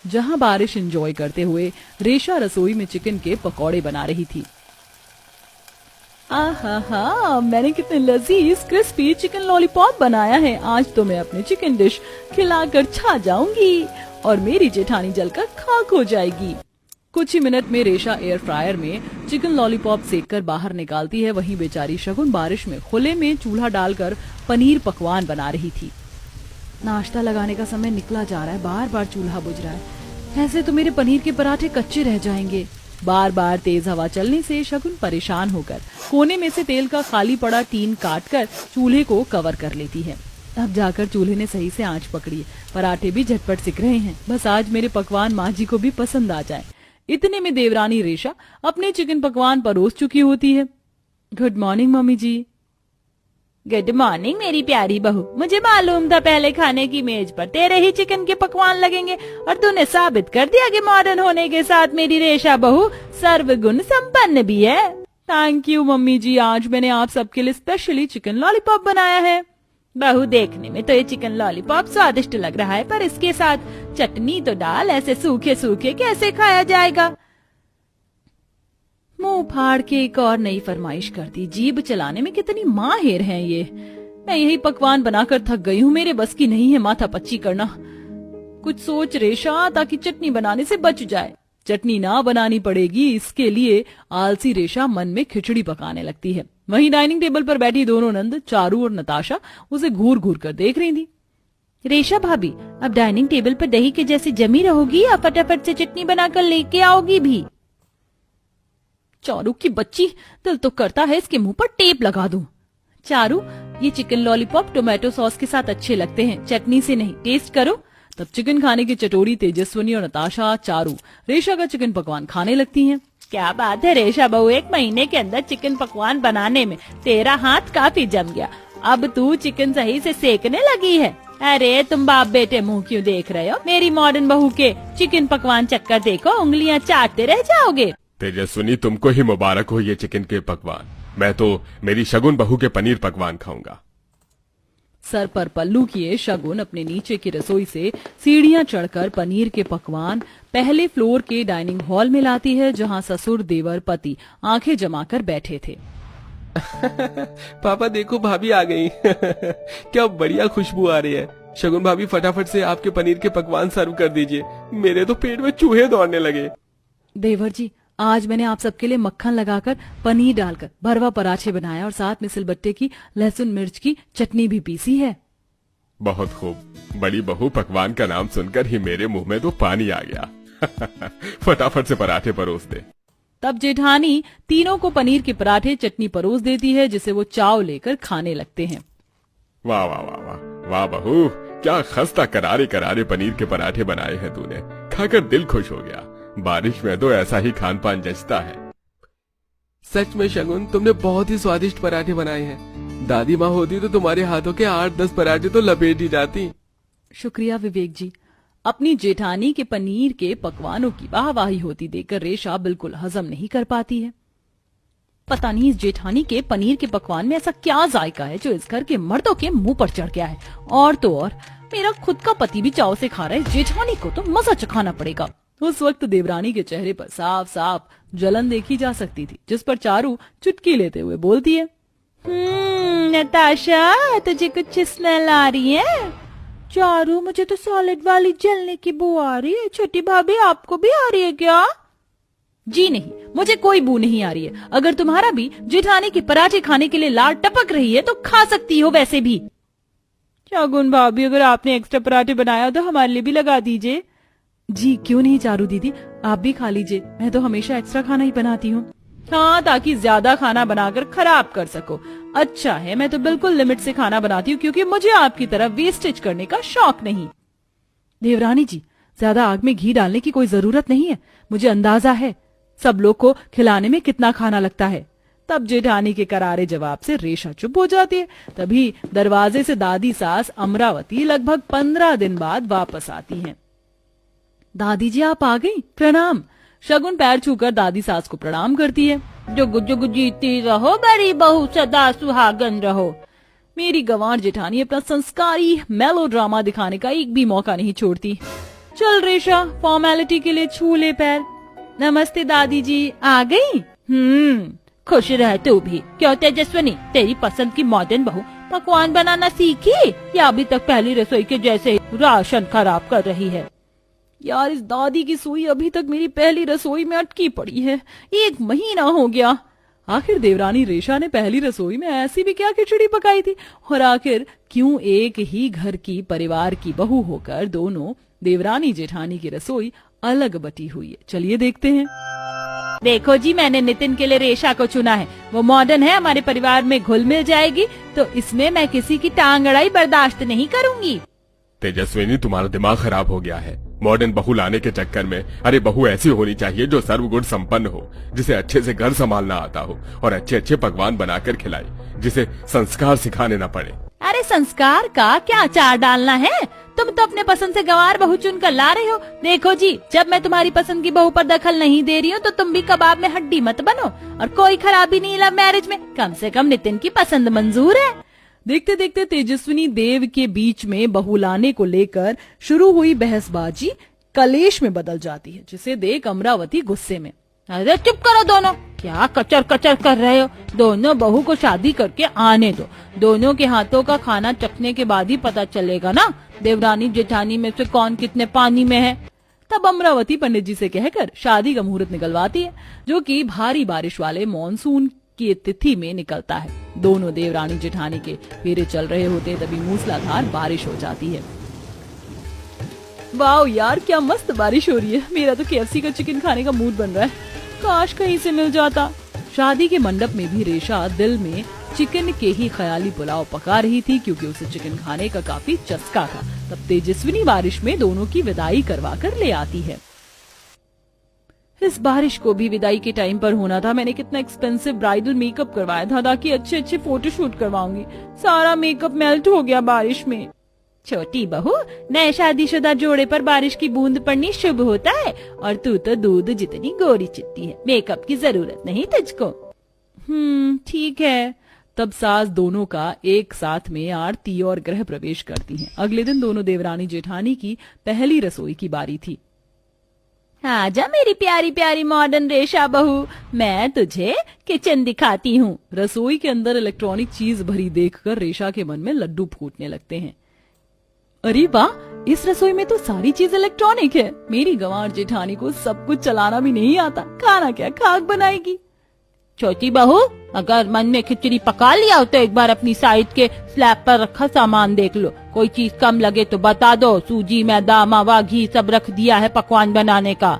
जहां बारिश एंजॉय करते हुए रेशा रसोई में चिकन के पकौड़े बना रही थी। आहा, मैंने कितने लजीज क्रिस्पी चिकन लॉलीपॉप बनाया है। आज तो मैं अपने चिकन डिश खिलाकर छा जाऊंगी और मेरी जेठानी जलकर खाक हो जाएगी। कुछ ही मिनट में रेशा एयर फ्रायर में चिकन लॉलीपॉप सेककर बाहर निकालती है। वहीं बेचारी शगुन बारिश में खुले में चूल्हा डालकर पनीर पकवान बना रही थी। नाश्ता लगाने का समय निकला जा रहा है, बार बार चूल्हा बुझ रहा है। ऐसे तो मेरे पनीर के पराठे कच्चे रह जाएंगे। बार बार तेज हवा चलने से शगुन परेशान होकर कोने में से तेल का खाली पड़ा टीन काटकर चूल्हे को कवर कर लेती है। अब जाकर चूल्हे ने सही से आंच पकड़ी है। पराठे भी झटपट सिक रहे हैं। बस आज मेरे पकवान माँ जी को भी पसंद आ जाए। इतने में देवरानी रेशा अपने चिकन पकवान परोस चुकी होती है। गुड मॉर्निंग मम्मी जी। गुड मॉर्निंग मेरी प्यारी बहू। मुझे मालूम था पहले खाने की मेज पर तेरे ही चिकन के पकवान लगेंगे और तूने साबित कर दिया कि मॉडर्न होने के साथ मेरी रेशा बहू सर्वगुण संपन्न भी है। थैंक यू मम्मी जी, आज मैंने आप सबके लिए स्पेशली चिकन लॉलीपॉप बनाया है। बहू देखने में तो ये चिकन लॉलीपॉप स्वादिष्ट लग रहा है, पर इसके साथ चटनी तो डाल। ऐसे सूखे सूखे कैसे खाया जाएगा। मुंह फाड़ के एक और नई फरमाइश कर दी। जीभ चलाने में कितनी माहिर हैं ये। मैं यही पकवान बनाकर थक गई हूँ। मेरे बस की नहीं है माथा पच्ची करना। कुछ सोच रेशा ताकि चटनी बनाने से बच जाए। चटनी ना बनानी पड़ेगी, इसके लिए आलसी रेशा मन में खिचड़ी पकाने लगती है। वहीं डाइनिंग टेबल पर बैठी दोनों नंद चारू और नताशा उसे घूर घूर कर देख रही थी। रेशा भाभी, अब डाइनिंग टेबल पर दही के जैसे जमी रहोगी या फटाफट से चटनी बनाकर लेके आओगी भी? चारू की बच्ची, दिल तो करता है इसके मुंह पर टेप लगा दूं। चारू, ये चिकन लॉलीपॉप टोमेटो सॉस के साथ अच्छे लगते हैं, चटनी से नहीं। टेस्ट करो। तब चिकन खाने की चटोरी तेजस्विनी और नताशा चारू रेशा का चिकन पकवान खाने लगती हैं। क्या बात है रेशा बहू, 1 महीने के अंदर चिकन पकवान बनाने में तेरा हाथ काफी जम गया। अब तू चिकन सही से सेकने लगी है। अरे तुम बाप बेटे मुंह क्यों देख रहे हो? मेरी मॉडर्न बहू के चिकन पकवान चक्कर देखो, उंगलियां चाटते रह जाओगे। तेजस्विनी, तुमको ही मुबारक हो ये चिकन के पकवान। मैं तो मेरी शगुन बहू के पनीर पकवान खाऊंगा। सर पर पल्लू किए शगुन अपने नीचे की रसोई से सीढ़ियां चढ़कर पनीर के पकवान पहले फ्लोर के डाइनिंग हॉल में लाती है, जहां ससुर देवर पति आंखें जमाकर बैठे थे। पापा देखो, भाभी आ गई। क्या बढ़िया खुशबू आ रही है। शगुन भाभी, फटाफट से आपके पनीर के पकवान सर्व कर दीजिए। मेरे तो पेट में चूहे दौड़ने लगे। देवर जी, आज मैंने आप सबके लिए मक्खन लगाकर पनीर डालकर भरवा पराठे बनाया और साथ में सिलबट्टे की लहसुन मिर्च की चटनी भी पीसी है। बहुत खूब। बड़ी बहू, पकवान का नाम सुनकर ही मेरे मुंह में तो पानी आ गया। फटाफट से पराठे परोस दे। तब जेठानी तीनों को पनीर के पराठे चटनी परोस देती है, जिसे वो चाव लेकर खाने लगते हैं। वाह वाह वाह वाह वाह बहू, क्या खस्ता करारे करारे पनीर के पराठे बनाए हैं तूने। खाकर दिल खुश हो गया। बारिश में तो ऐसा ही खान पान जचता है। सच में शगुन, तुमने बहुत ही स्वादिष्ट पराठे बनाए हैं। दादी माँ होती तो तुम्हारे हाथों के 8-10 पराठे तो लपेट ही जाती। शुक्रिया विवेक जी। अपनी जेठानी के पनीर के पकवानों की वाहवाही होती देखकर रेशा बिल्कुल हजम नहीं कर पाती है। पता नहीं इस जेठानी के पनीर के पकवान में ऐसा क्या जायका है जो इस घर के मर्दों के मुंह पर चढ़ गया है। और तो और मेरा खुद का पति भी चाव से खा रहा है, जेठानी को तो मजा चखाना पड़ेगा। उस वक्त देवरानी के चेहरे पर साफ साफ जलन देखी जा सकती थी, जिस पर चारू चुटकी लेते हुए बोलती है, नताशा, तुझे कुछ स्मेल आ रही है? चारू, मुझे तो सॉलिड वाली जलने की बू आ रही है। छोटी भाभी, आपको भी आ रही है क्या? जी नहीं, मुझे कोई बू नहीं आ रही है। अगर तुम्हारा भी जेठानी के पराठे खाने के लिए लार टपक रही है तो खा सकती हो वैसे भी। शगुन भाभी, अगर आपने एक्स्ट्रा पराठे बनाया तो हमारे लिए भी लगा दीजिए। जी क्यों नहीं चारू दीदी, आप भी खा लीजिए। मैं तो हमेशा एक्स्ट्रा खाना ही बनाती हूँ। हाँ, ताकि ज्यादा खाना बनाकर खराब कर सको। अच्छा है, मैं तो बिल्कुल लिमिट से खाना बनाती हूँ, क्योंकि मुझे आपकी तरह वेस्टेज करने का शौक नहीं। देवरानी जी, ज्यादा आग में घी डालने की कोई जरूरत नहीं है। मुझे अंदाजा है सब लोग को खिलाने में कितना खाना लगता है। तब जेठानी के करारे जवाब से रेशा चुप हो जाती है। तभी दरवाजे से दादी सास अमरावती लगभग 15 दिन बाद वापस आती हैं। दादी जी, आप आ गई? प्रणाम। शगुन पैर छूकर दादी सास को प्रणाम करती है। जुग जुग जीती रहो बड़ी बहू, सदा सुहागन रहो। मेरी गंवार जेठानी अपना संस्कारी मेलोड्रामा दिखाने का एक भी मौका नहीं छोड़ती। चल रेशा, फॉर्मेलिटी के लिए छू ले पैर। नमस्ते दादी जी, आ गई? खुश रह तू भी। क्यों तेजस्विनी, तेरी पसंद की मॉडर्न बहू पकवान बनाना सीखी या अभी तक पहली रसोई के जैसे राशन खराब कर रही है? यार, इस दादी की सुई अभी तक मेरी पहली रसोई में अटकी पड़ी है। 1 महीना हो गया। आखिर देवरानी रेशा ने पहली रसोई में ऐसी भी क्या खिचड़ी पकाई थी? और आखिर क्यों एक ही घर की परिवार की बहू होकर दोनों देवरानी जेठानी की रसोई अलग बटी हुई है? चलिए देखते हैं। देखो जी, मैंने नितिन के लिए रेशा को चुना है। वो मॉडर्न है, हमारे परिवार में घुल मिल जाएगी, तो इसमें मैं किसी की टांग अड़ाई बर्दाश्त नहीं करूंगी। तेजस्विनी, तुम्हारा दिमाग खराब हो गया है मॉडर्न बहू लाने के चक्कर में। अरे बहू ऐसी होनी चाहिए जो सर्वगुण संपन्न हो, जिसे अच्छे से घर संभालना आता हो और अच्छे अच्छे पकवान बनाकर खिलाए, जिसे संस्कार सिखाने न पड़े। अरे संस्कार का क्या अचार डालना है? तुम तो अपने पसंद से गंवार बहू चुन कर ला रहे हो। देखो जी, जब मैं तुम्हारी पसंद की बहू पर दखल नहीं दे रही हूँ तो तुम भी कबाब में हड्डी मत बनो। और कोई खराबी नहीं लव मैरिज में, कम से कम नितिन की पसंद मंजूर है। देखते देखते तेजस्विनी देव के बीच में बहू लाने को लेकर शुरू हुई बहसबाजी कलेश में बदल जाती है, जिसे देख अमरावती गुस्से में, अरे चुप करो दोनों, क्या कचर कचर कर रहे हो? दोनों बहू को शादी करके आने दो। दोनों के हाथों का खाना चखने के बाद ही पता चलेगा ना देवरानी जेठानी में से कौन कितने पानी में है। तब अमरावती पंडित जी से कहकर शादी का मुहूर्त निकलवाती है, जो कि भारी बारिश वाले मॉनसून की तिथि में निकलता है। दोनों देवरानी जेठानी के फेरे चल रहे होते तभी मूसलाधार बारिश हो जाती है। वाह यार, क्या मस्त बारिश हो रही है। मेरा तो KFC का चिकन खाने का मूड बन रहा है। काश कहीं से मिल जाता। शादी के मंडप में भी रेशा दिल में चिकन के ही ख्याली पुलाव पका रही थी, क्योंकि उसे चिकन खाने का काफी चस्का था। तब तेजस्विनी बारिश में दोनों की विदाई करवा कर ले आती है। इस बारिश को भी विदाई के टाइम पर होना था। मैंने कितना एक्सपेंसिव ब्राइडल मेकअप करवाया था ताकि अच्छे अच्छे फोटोशूट करवाऊंगी। सारा मेकअप मेल्ट हो गया बारिश में। छोटी बहू, नए शादीशुदा जोड़े पर बारिश की बूंद पड़नी शुभ होता है, और तू तो दूध जितनी गोरी चिट्टी है, मेकअप की जरूरत नहीं तुझको। ठीक है। तब सास दोनों का एक साथ में आरती और गृह प्रवेश करती हैं। अगले दिन दोनों देवरानी जेठानी की पहली रसोई की बारी थी। आजा मेरी प्यारी प्यारी मॉडर्न रेशा बहू, मैं तुझे किचन दिखाती हूँ। रसोई के अंदर इलेक्ट्रॉनिक चीज भरी देखकर रेशा के मन में लड्डू फूटने लगते हैं। अरे वाह, इस रसोई में तो सारी चीज इलेक्ट्रॉनिक है। मेरी गंवार जेठानी को सब कुछ चलाना भी नहीं आता, खाना क्या खाक बनाएगी। छोटी बहू, अगर मन में खिचड़ी पका लिया हो तो एक बार अपनी साइड के स्लैब पर रखा सामान देख लो। कोई चीज कम लगे तो बता दो। सूजी, मैदा, मावा, घी सब रख दिया है पकवान बनाने का।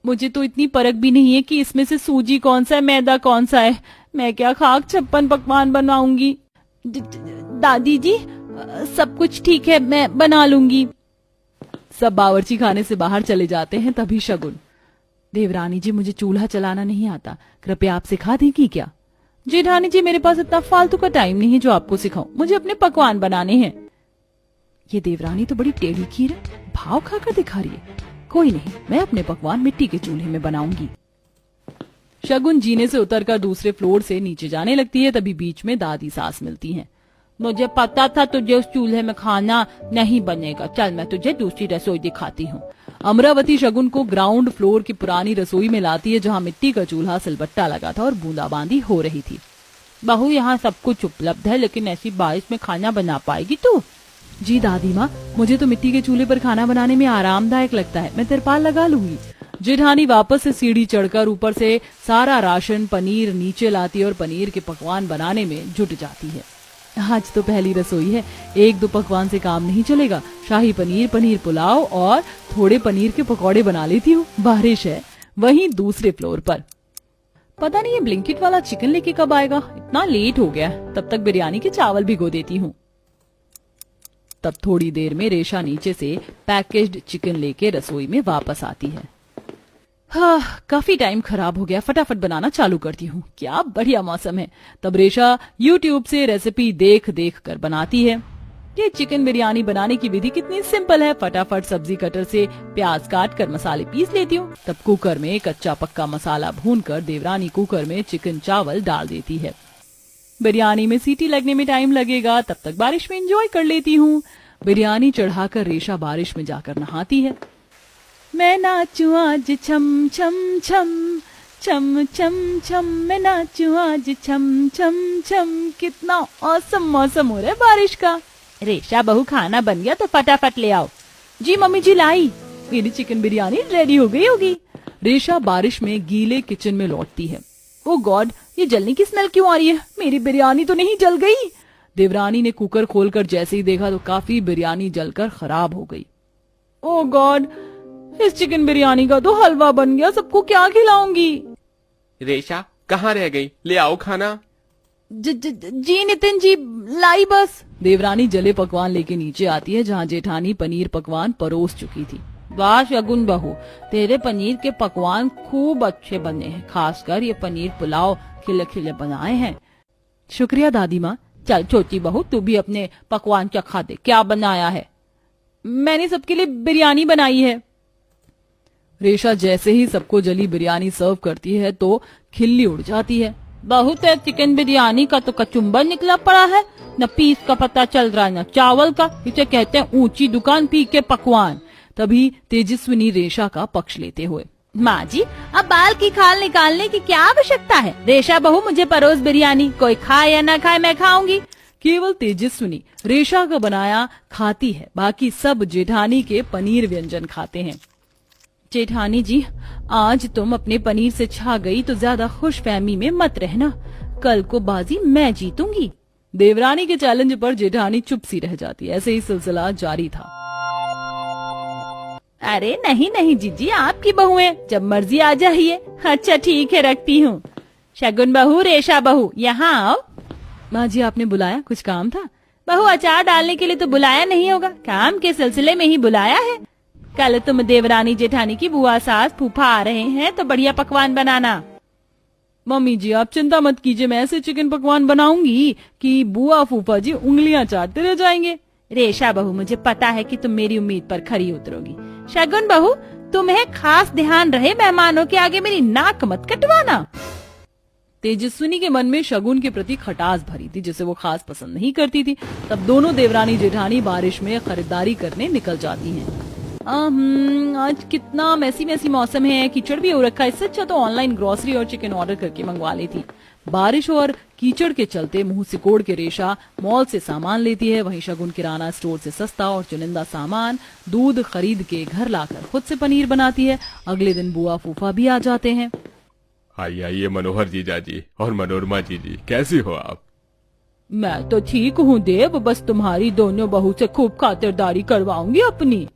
मुझे तो इतनी परख भी नहीं है कि इसमें से सूजी कौन सा है, मैदा कौन सा है। मैं क्या खाक 56 पकवान बनाऊंगी। दादी जी, सब कुछ ठीक है, मैं बना लूंगी। सब बावर्ची खाने से बाहर चले जाते हैं। तभी शगुन, देवरानी जी, मुझे चूल्हा चलाना नहीं आता, कृपया आप सिखा देंगी क्या? जेठानी जी, मेरे पास इतना फालतू का टाइम नहीं है जो आपको सिखाऊं, मुझे अपने पकवान बनाने हैं। ये देवरानी तो बड़ी टेढ़ी खीर है, भाव खाकर दिखा रही है। कोई नहीं, मैं अपने पकवान मिट्टी के चूल्हे में बनाऊंगी। शगुन जीने से उतरकर दूसरे फ्लोर से नीचे जाने लगती है। तभी बीच में दादी सास मिलती हैं। मुझे पता था तुझे उस चूल्हे में खाना नहीं बनेगा, चल मैं तुझे दूसरी रसोई दिखाती हूँ। अमरावती शगुन को ग्राउंड फ्लोर की पुरानी रसोई में लाती है, जहाँ मिट्टी का चूल्हा सिलबट्टा लगा था और बूंदाबांदी हो रही थी। बहू, यहाँ सब कुछ उपलब्ध है, लेकिन ऐसी बारिश में खाना बना पाएगी तू? जी दादी माँ, मुझे तो मिट्टी के चूल्हे पर खाना बनाने में आरामदायक लगता है, मैं तिरपाल लगा लूंगी। जेठानी वापस से सीढ़ी चढ़कर ऊपर से सारा राशन पनीर नीचे लाती और पनीर के पकवान बनाने में जुट जाती है। आज तो पहली रसोई है, 1-2 पकवान से काम नहीं चलेगा। शाही पनीर, पनीर पुलाव और थोड़े पनीर के पकौड़े बना लेती हूँ। बारिश है। वहीं दूसरे फ्लोर पर पता नहीं ये ब्लिंकिट वाला चिकन लेके कब आएगा, इतना लेट हो गया। तब तक बिरयानी के चावल भिगो देती हूँ। तब थोड़ी देर में रेशा नीचे से पैकेज्ड चिकन लेके रसोई में वापस आती है। काफी टाइम खराब हो गया, फटाफट बनाना चालू करती हूँ। क्या बढ़िया मौसम है। तब रेशा YouTube से रेसिपी देख देख कर बनाती है। ये चिकन बिरयानी बनाने की विधि कितनी सिंपल है। फटाफट सब्जी कटर से प्याज काट कर मसाले पीस लेती हूँ। तब कुकर में कच्चा पक्का मसाला भूनकर देवरानी कुकर में चिकन चावल डाल देती है। बिरयानी में सीटी लगने में टाइम लगेगा, तब तक बारिश में एंजॉय कर लेती हूँ। बिरयानी चढ़ाकर रेशा बारिश में जाकर नहाती है। मैं नाचूं आज छम छम छम छम छम छम, मैं नाचूं आज छम छम छम। कितना औसम मौसम हो रहा है बारिश का। रेशा बहू खाना बन गया तो फटाफट ले आओ। जी मम्मी जी लाई। मेरी चिकन बिरयानी रेडी हो गई होगी। रेशा बारिश में गीले किचन में लौटती है। ओ गॉड, ये जलने की स्मेल क्यों आ रही है? मेरी बिरयानी तो नहीं जल गई? देवरानी ने कुकर खोलकर जैसे ही देखा तो काफी बिरयानी जलकर खराब हो गई। ओ गॉड, इस चिकन बिरयानी का तो हलवा बन गया, सबको क्या खिलाऊंगी? रेशा कहाँ रह गई? ले आओ खाना। जी नितिन जी, लाई बस। देवरानी जले पकवान लेके नीचे आती है जहाँ जेठानी पनीर पकवान परोस चुकी थी। वाह शगुन बहू, तेरे पनीर के पकवान खूब अच्छे बने हैं, खासकर ये पनीर पुलाव खिले खिले बनाए हैं। शुक्रिया दादी माँ। चल छोटी बहू, तू भी अपने पकवान चखा दे, क्या बनाया है? मैंने सबके लिए बिरयानी बनाई है। रेशा जैसे ही सबको जली बिरयानी सर्व करती है तो खिल्ली उड़ जाती है। बहुत है, चिकन बिरयानी का तो कचुम्बर निकला पड़ा है, न पीस का पता चल रहा है न चावल का। इसे कहते हैं ऊंची दुकान पी के पकवान। तभी तेजस्विनी रेशा का पक्ष लेते हुए, माँ जी अब बाल की खाल निकालने की क्या आवश्यकता है? रेशा बहू मुझे परोस बिरयानी, कोई खाए या ना खाए मैं खाऊंगी। केवल तेजस्विनी रेशा का बनाया खाती है, बाकी सब जेठानी के पनीर व्यंजन खाते हैं। जेठानी जी, आज तुम अपने पनीर से छा गई तो ज्यादा खुशफहमी में मत रहना, कल को बाजी मैं जीतूंगी। देवरानी के चैलेंज पर जेठानी चुप सी रह जाती। ऐसे ही सिलसिला जारी था। अरे नहीं नहीं जीजी, आपकी बहू है, जब मर्जी आ जाइए। अच्छा ठीक है, रखती हूँ। शगुन बहू, रेशा बहू, यहाँ आओ। माँ जी आपने बुलाया, कुछ काम था? बहू अचार डालने के लिए तो बुलाया नहीं होगा, काम के सिलसिले में ही बुलाया है। कल तुम देवरानी जेठानी की बुआ सास फूफा आ रहे हैं तो बढ़िया पकवान बनाना। मम्मी जी आप चिंता मत कीजिए, मैं ऐसे चिकन पकवान बनाऊंगी कि बुआ फूफा जी उंगलियां चाटते रह जाएंगे। रेशा बहू, मुझे पता है कि तुम मेरी उम्मीद पर खरी उतरोगी। शगुन बहू, तुम्हें खास ध्यान रहे मेहमानों के आगे मेरी नाक मत कटवाना। तेजस्विनी के मन में शगुन के प्रति खटास भरी थी, जिसे वो खास पसंद नहीं करती थी। तब दोनों देवरानी जेठानी बारिश में खरीदारी करने निकल जाती हैं। आज कितना मैसी मैसी मौसम है, कीचड़ भी हो रखा है, इससे अच्छा तो ऑनलाइन ग्रोसरी और चिकन ऑर्डर करके मंगवा लेती। बारिश और कीचड़ के चलते मुंह सिकोड़ के रेशा मॉल से सामान लेती है, वहीं शगुन किराना स्टोर से सस्ता और चुनिंदा सामान दूध खरीद के घर लाकर खुद से पनीर बनाती है। अगले दिन बुआ फूफा भी आ जाते हैं। आइए आइए मनोहर जीजा जी और मनोरमा जी, कैसी हो आप? मैं तो ठीक हूँ देव, बस तुम्हारी दोनों बहू से खूब खातिरदारी करवाऊंगी अपनी।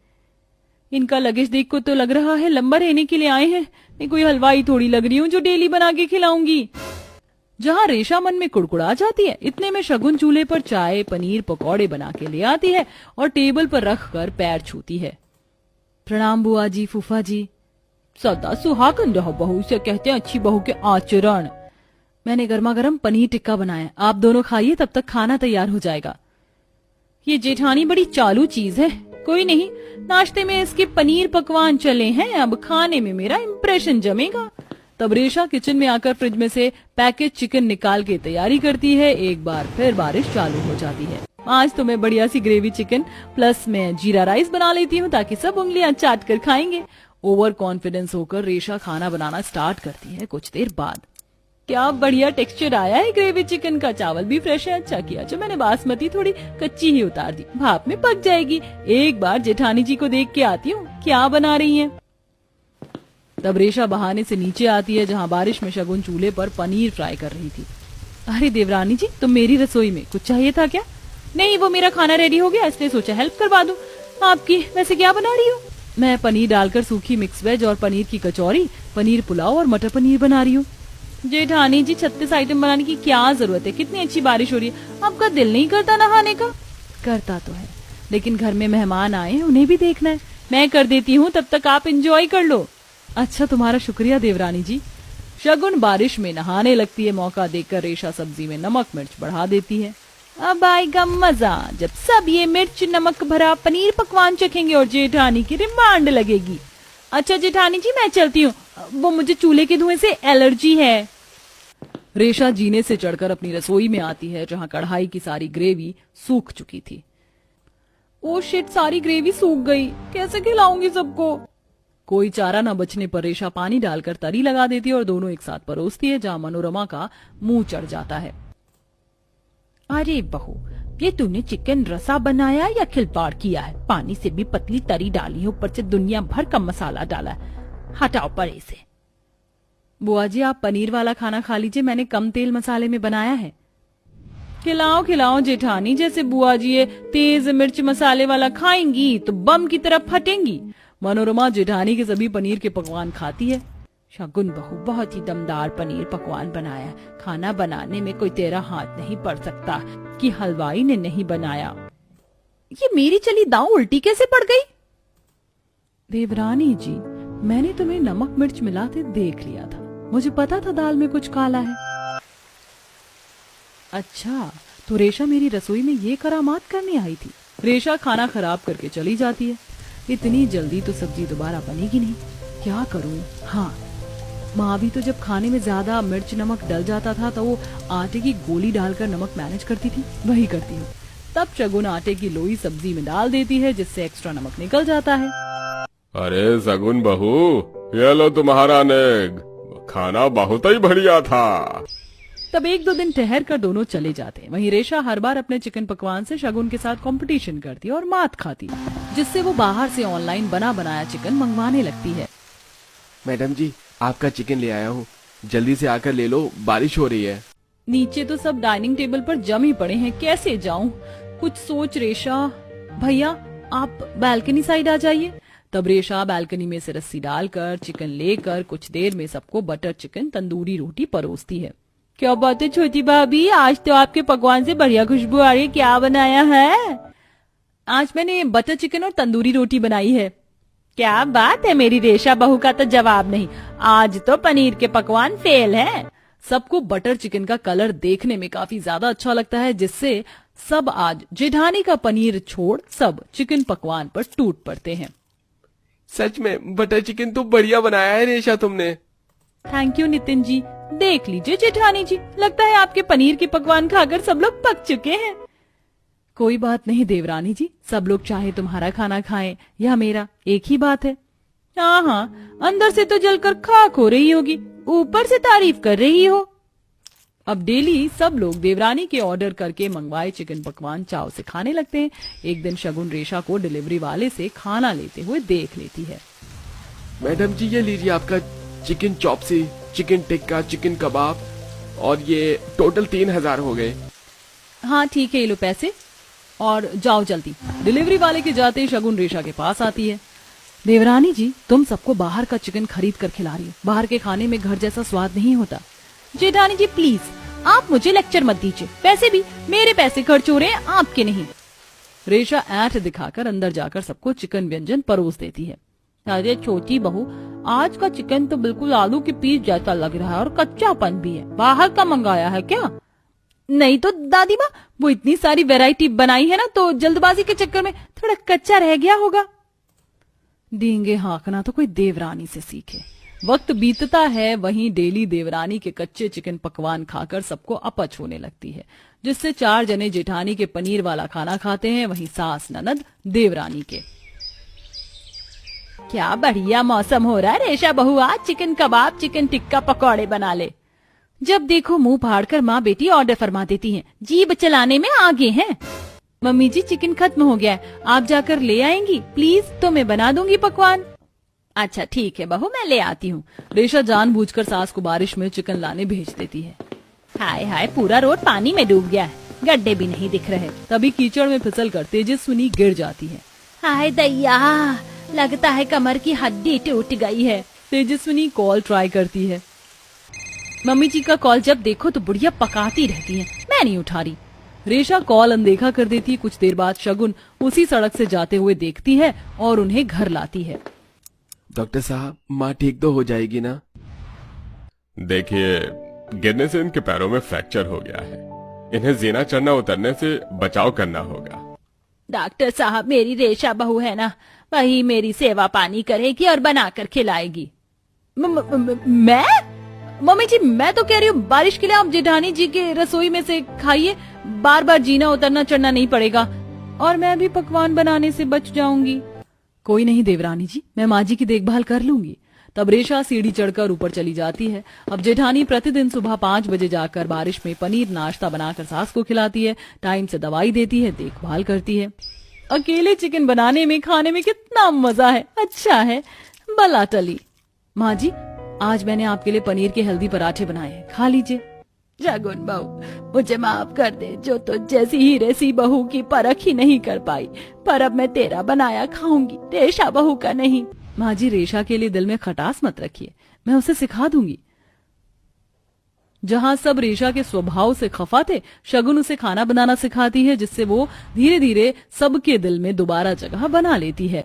इनका लगेज देख को तो लग रहा है लंबा रहने के लिए आए हैं, मैं कोई हलवाई थोड़ी लग रही हूँ जो डेली बना के खिलाऊंगी। जहाँ रेशा मन में कुड़कुड़ा जाती है, इतने में शगुन चूल्हे पर चाय पनीर पकौड़े बना के ले आती है और टेबल पर रख कर पैर छूती है। प्रणाम बुआ जी, फूफा जी। सदा सुहागन रहो बहू से कहते हैं अच्छी बहू के आचरण। मैंने गर्मा गर्म पनीर टिक्का बनाया, आप दोनों खाइए, तब तक खाना तैयार हो जाएगा। ये जेठानी बड़ी चालू चीज है। कोई नहीं, नाश्ते में इसके पनीर पकवान चले हैं, अब खाने में मेरा इम्प्रेशन जमेगा। तब रेशा किचन में आकर फ्रिज में से पैकेज चिकन निकाल के तैयारी करती है। एक बार फिर बारिश चालू हो जाती है। आज तो मैं बढ़िया सी ग्रेवी चिकन प्लस मैं जीरा राइस बना लेती हूँ ताकि सब उंगलियां चाट कर खाएंगे। ओवर कॉन्फिडेंस होकर रेशा खाना बनाना स्टार्ट करती है। कुछ देर बाद क्या बढ़िया टेक्सचर आया है ग्रेवी चिकन का, चावल भी फ्रेश है। अच्छा किया जो मैंने बासमती थोड़ी कच्ची ही उतार दी, भाप में पक जाएगी। एक बार जेठानी जी को देख के आती हूँ क्या बना रही हैं। तब रेशा बहाने से नीचे आती है जहाँ बारिश में शगुन चूल्हे पर पनीर फ्राई कर रही थी। अरे देवरानी जी, तुम मेरी रसोई में, कुछ चाहिए था क्या? नहीं, वो मेरा खाना रेडी हो गया इसलिए सोचा हेल्प करवा दूं आपकी। वैसे क्या बना रही हो? मैं पनीर डालकर सूखी मिक्स वेज और पनीर की कचौरी, पनीर पुलाव और मटर पनीर बना रही हूँ। जेठानी जी 36 आइटम बनाने की क्या जरूरत है, कितनी अच्छी बारिश हो रही है, आपका दिल नहीं करता नहाने का? करता तो है, लेकिन घर में मेहमान आए हैं, उन्हें भी देखना है। मैं कर देती हूँ, तब तक आप एंजॉय कर लो। अच्छा, तुम्हारा शुक्रिया देवरानी जी। शगुन बारिश में नहाने लगती है। मौका देखकर रेशा सब्जी में नमक मिर्च बढ़ा देती है। अब आएगा मजा जब सब ये मिर्च नमक भरा पनीर पकवान चखेंगे और जेठानी की रिमांड लगेगी। अच्छा जेठानी जी, मैं चलती हूँ, वो मुझे चूल्हे के धुएं से एलर्जी है। रेशा जीने से चढ़कर अपनी रसोई में आती है जहाँ कढ़ाई की सारी ग्रेवी सूख चुकी थी। ओ शिट, सारी ग्रेवी सूख गई, कैसे खिलाऊंगी सबको। कोई चारा न बचने पर रेशा पानी डालकर तरी लगा देती है और दोनों एक साथ परोसती है, जहाँ मनोरमा का मुंह चढ़ जाता है। अरे बहू, ये तूने चिकन रसा बनाया या खिलवाड़ किया है? पानी से भी पतली तरी डाली है, ऊपर से दुनिया भर का मसाला डाला है। हटाओ परे से। बुआ जी, आप पनीर वाला खाना खा लीजिए, मैंने कम तेल मसाले में बनाया है। खिलाओ खिलाओ जेठानी, जैसे बुआ जी ये तेज मिर्च मसाले वाला खाएंगी तो बम की तरफ फटेंगी। मनोरमा जेठानी के सभी पनीर के पकवान खाती है। शगुन बहू, बहुत ही दमदार पनीर पकवान बनाया, खाना बनाने में कोई तेरा हाथ नहीं पड़ सकता कि हलवाई ने नहीं बनाया। ये मेरी चली दांव उल्टी कैसे पड़ गई? देवरानी जी, मैंने तुम्हें नमक मिर्च मिलाते देख लिया था, मुझे पता था दाल में कुछ काला है। अच्छा, तो रेशा मेरी रसोई में ये करामात करने आई थी। रेशा खाना खराब करके चली जाती है। इतनी जल्दी तो सब्जी दोबारा बनेगी नहीं, क्या करूं? हाँ, माँ भी तो जब खाने में ज्यादा मिर्च नमक डल जाता था तो वो आटे की गोली डालकर नमक मैनेज करती थी, वही करती हूँ। तब शगुन आटे की लोई सब्जी में डाल देती है, जिससे एक्स्ट्रा नमक निकल जाता है। अरे सगुन बहू, ये लो तुम्हारा नेग, खाना बहुत ही बढ़िया था। तब एक दो दिन ठहर कर दोनों चले जाते हैं। वहीं रेशा हर बार अपने चिकन पकवान से शगुन के साथ कंपटीशन करती है और मात खाती, जिससे वो बाहर से ऑनलाइन बना बनाया चिकन मंगवाने लगती है। मैडम जी, आपका चिकन ले आया हूँ, जल्दी से आकर ले लो, बारिश हो रही है। नीचे तो सब डाइनिंग टेबल पर जम ही पड़े हैं, कैसे जाऊं? कुछ सोच रेशा। भैया, आप बालकनी साइड आ जाइए। तब रेशा बालकनी में से रस्सी डालकर चिकन लेकर कुछ देर में सबको बटर चिकन तंदूरी रोटी परोसती है। क्या बात है छोटी भाभी, आज तो आपके पकवान से बढ़िया खुशबू आ रही है, क्या बनाया है? आज मैंने बटर चिकन और तंदूरी रोटी बनाई है। क्या बात है, मेरी रेशा बहू का तो जवाब नहीं, आज तो पनीर के पकवान फेल है। सबको बटर चिकन का कलर देखने में काफी ज्यादा अच्छा लगता है, जिससे सब आज जेठानी का पनीर छोड़ सब चिकन पकवान पर टूट पड़ते हैं। सच में बटर चिकन तो बढ़िया बनाया है रेशा तुमने। Thank you Nitin ji. देख लीजिए जेठानी जी, लगता है आपके पनीर के पकवान खाकर सब लोग पक चुके हैं। कोई बात नहीं देवरानी जी, सब लोग चाहे तुम्हारा खाना खाएं या मेरा, एक ही बात है। हाँ हाँ, अंदर से तो जलकर खाक हो रही होगी, ऊपर से तारीफ कर रही हो। अब डेली सब लोग देवरानी के ऑर्डर करके मंगवाए चिकन पकवान चाव से खाने लगते हैं। एक दिन शगुन रेशा को डिलीवरी वाले से खाना लेते हुए देख लेती है। मैडम जी, ये लीजिए आपका chicken chop suey, chicken tikka, chicken कबाब, और ये टोटल 3000 हो गए। हाँ ठीक है, ये लो पैसे और जाओ जल्दी। डिलीवरी वाले के जाते ही शगुन रेशा के पास आती है। देवरानी जी, तुम सबको बाहर का चिकन खरीद कर खिला रही हो, बाहर के खाने में घर जैसा स्वाद नहीं होता। जेठानी जी प्लीज, आप मुझे लेक्चर मत दीजिए, वैसे भी मेरे पैसे खर्च हो रहे हैं, आपके नहीं। रेशा ऐंठ दिखाकर अंदर जाकर सबको चिकन व्यंजन परोस देती है। अरे छोटी बहू, आज का चिकन तो बिल्कुल आलू के पीस जैसा लग रहा है और कच्चापन भी है, बाहर का मंगाया है क्या? नहीं तो दादी माँ, वो इतनी सारी वैरायटी बनाई है ना, तो जल्दबाजी के चक्कर में थोड़ा कच्चा रह गया होगा। डींगे हाँकना तो कोई देवरानी से सीखे। वक्त बीतता है, वहीं डेली देवरानी के कच्चे चिकन पकवान खाकर सबको अपच होने लगती है, जिससे 4 जने जेठानी के पनीर वाला खाना खाते हैं, वहीं सास ननद देवरानी के। क्या बढ़िया मौसम हो रहा है रेशा बहू, आज चिकन कबाब, चिकन टिक्का, पकौड़े बना ले। जब देखो मुंह फाड़कर माँ बेटी ऑर्डर फरमा देती हैं, जीभ चलाने में आगे हैं। मम्मी जी, चिकन खत्म हो गया है, आप जाकर ले आएंगी प्लीज, तो मैं बना दूंगी पकवान। अच्छा ठीक है बहू, मैं ले आती हूँ। रेशा जानबूझकर सास को बारिश में चिकन लाने भेज देती है। हाय हाय, पूरा रोड पानी में डूब गया है, गड्ढे भी नहीं दिख रहे। तभी कीचड़ में फिसल कर तेजस्विनी गिर जाती है। हाय दैया, लगता है कमर की हड्डी टूट गई है। तेजस्विनी कॉल ट्राई करती है। मम्मी जी का कॉल जब देखो तो बुढ़िया पकाती रहती है, मैं नहीं उठा रही। रेशा कॉल अनदेखा कर देती है। कुछ देर बाद शगुन उसी सड़क से जाते हुए देखती है और उन्हें घर लाती है। डॉक्टर साहब, माँ ठीक तो हो जाएगी ना? देखिए, गिरने से इनके पैरों में फ्रैक्चर हो गया है, इन्हें जीना चढ़ना उतरने से बचाव करना होगा। डॉक्टर साहब, मेरी रेशा बहू है ना, वही मेरी सेवा पानी करेगी और बनाकर खिलाएगी। मैं? मम्मी जी, मैं तो कह रही हूँ बारिश के लिए आप जेठानी जी के रसोई में से खाइए, बार बार जीना उतरना चढ़ना नहीं पड़ेगा। और मैं भी पकवान बनाने से बच जाऊंगी। कोई नहीं देवरानी जी, मैं माँ जी की देखभाल कर लूंगी। तब रेशा सीढ़ी चढ़कर ऊपर चली जाती है। अब जेठानी प्रतिदिन सुबह 5 बजे जाकर बारिश में पनीर नाश्ता बनाकर सास को खिलाती है, टाइम से दवाई देती है, देखभाल करती है। अकेले चिकन बनाने में खाने में कितना मजा है, अच्छा है। भला टली। माँ जी, आज मैंने आपके लिए पनीर के हेल्दी पराठे बनाए हैं, खा लीजिए। शगुन बहू, मुझे माफ कर दे, जो तो जैसी हीरे सी बहू की परख ही नहीं कर पाई, पर अब मैं तेरा बनाया खाऊंगी, रेशा बहू का नहीं। माँ जी, रेशा के लिए दिल में खटास मत रखिए, मैं उसे सिखा दूंगी। जहाँ सब रेशा के स्वभाव से खफा थे, शगुन उसे खाना बनाना सिखाती है, जिससे वो धीरे धीरे सबके दिल में दोबारा जगह बना लेती है।